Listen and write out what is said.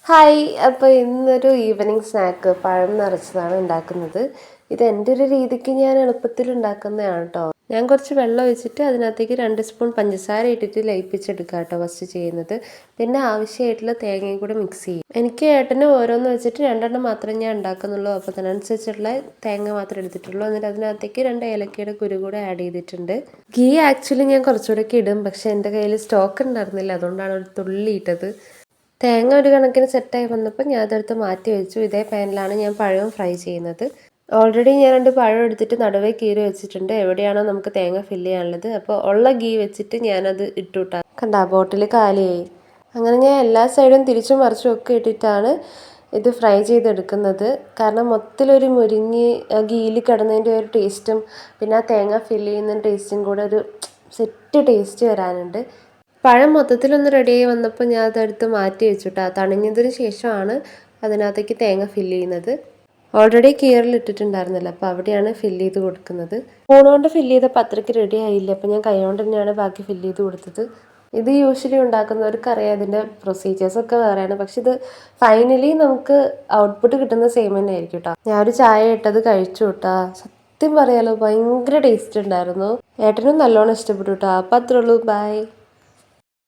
Hi. അപ്പോൾ ഇന്നൊരു evening snack പഴം നിറച്ചതാണ് ഉണ്ടാക്കുന്നത്. ഇത് എൻ്റെ ഒരു രീതിക്ക് ഞാൻ എളുപ്പത്തിൽ ഉണ്ടാക്കുന്നതാണ് കേട്ടോ. ഞാൻ കുറച്ച് വെള്ളം ഒഴിച്ചിട്ട് അതിനകത്തേക്ക് 2 സ്പൂൺ പഞ്ചസാര ഇട്ടിട്ട് ലയിപ്പിച്ചെടുക്കുക കേട്ടോ ഫസ്റ്റ് ചെയ്യുന്നത്. പിന്നെ ആവശ്യമായിട്ടുള്ള തേങ്ങയും കൂടെ മിക്സ് ചെയ്യും. എനിക്ക് ഏട്ടന് ഓരോന്ന് വെച്ചിട്ട് 2എണ്ണം മാത്രമേ ഞാൻ ഉണ്ടാക്കുന്നുള്ളൂ. അപ്പോൾ അതിനനുസരിച്ചുള്ള തേങ്ങ മാത്രമേ എടുത്തിട്ടുള്ളൂ. എന്നിട്ട് അതിനകത്തേക്ക് 2 ഏലക്കയുടെ കുരു കൂടെ ആഡ് ചെയ്തിട്ടുണ്ട്. ഗീ ആക്ച്വലി ഞാൻ കുറച്ചുകൂടെ ഇടും, പക്ഷേ എൻ്റെ കയ്യിൽ സ്റ്റോക്ക് ഉണ്ടായിരുന്നില്ല, അതുകൊണ്ടാണ് ഒരു തുള്ളി ഇട്ടത്. തേങ്ങ ഒരു കണക്കിന് സെറ്റായി വന്നപ്പോൾ ഞാൻ അതെടുത്ത് മാറ്റി വെച്ചു. ഇതേ പാനിലാണ് ഞാൻ പഴവും ഫ്രൈ ചെയ്യുന്നത്. ഓൾറെഡി ഞാൻ 2 പഴം എടുത്തിട്ട് നടുവേ കീറി വെച്ചിട്ടുണ്ട്, എവിടെയാണോ നമുക്ക് തേങ്ങ ഫില്ല് ചെയ്യാനുള്ളത്. അപ്പോൾ ഉള്ള ഗീ വെച്ചിട്ട് ഞാനത് ഇട്ടുവിട്ടാ കണ്ടാ ബോട്ടിൽ കാലിയായി. അങ്ങനെ ഞാൻ എല്ലാ സൈഡും തിരിച്ചും മറിച്ചും ഒക്കെ ഇട്ടിട്ടാണ് ഇത് ഫ്രൈ ചെയ്തെടുക്കുന്നത്. കാരണം മൊത്തത്തിലൊരു മുരിഞ്ഞ് ഗീയിൽ കിടന്നതിൻ്റെ ഒരു ടേസ്റ്റും പിന്നെ ആ തേങ്ങ ഫില്ല് ചെയ്യുന്ന ടേസ്റ്റും കൂടെ ഒരു സെറ്റ് ടേസ്റ്റ് വരാനുണ്ട്. പഴം മൊത്തത്തിലൊന്ന് റെഡിയായി വന്നപ്പോൾ ഞാൻ അതെടുത്ത് മാറ്റി വെച്ചു കേട്ടോ. തണിഞ്ഞതിന് ശേഷമാണ് അതിനകത്തേക്ക് തേങ്ങ ഫില്ല് ചെയ്യുന്നത്. ഓൾറെഡി കീറിലിട്ടിട്ടുണ്ടായിരുന്നില്ല, അപ്പോൾ അവിടെയാണ് ഫില്ല് ചെയ്ത് കൊടുക്കുന്നത്. സ്പൂൺ കൊണ്ട് ഫില്ല് ചെയ്തപ്പോൾ അത്രയ്ക്ക് റെഡി ആയില്ല, അപ്പോൾ ഞാൻ കൈ കൊണ്ട് തന്നെയാണ് ബാക്കി ഫില്ല് ചെയ്ത് കൊടുത്തത്. ഇത് യൂഷ്വലി ഉണ്ടാക്കുന്നവർക്കറിയാം, ഇതിൻ്റെ പ്രൊസീജിയേഴ്സൊക്കെ വേറെയാണ്. പക്ഷെ ഇത് ഫൈനലി നമുക്ക് ഔട്ട്പുട്ട് കിട്ടുന്ന സെയിം തന്നെ ആയിരിക്കും കേട്ടോ. ഞാനൊരു ചായ ഇട്ടത് കഴിച്ചു കേട്ടോ. സത്യം പറയാലോ ഭയങ്കര ടേസ്റ്റ് ഉണ്ടായിരുന്നു. ഏട്ടനും നല്ലോണം ഇഷ്ടപ്പെട്ടു കേട്ടോ. അപ്പം അത്രേ ഉള്ളൂ. ബൈ.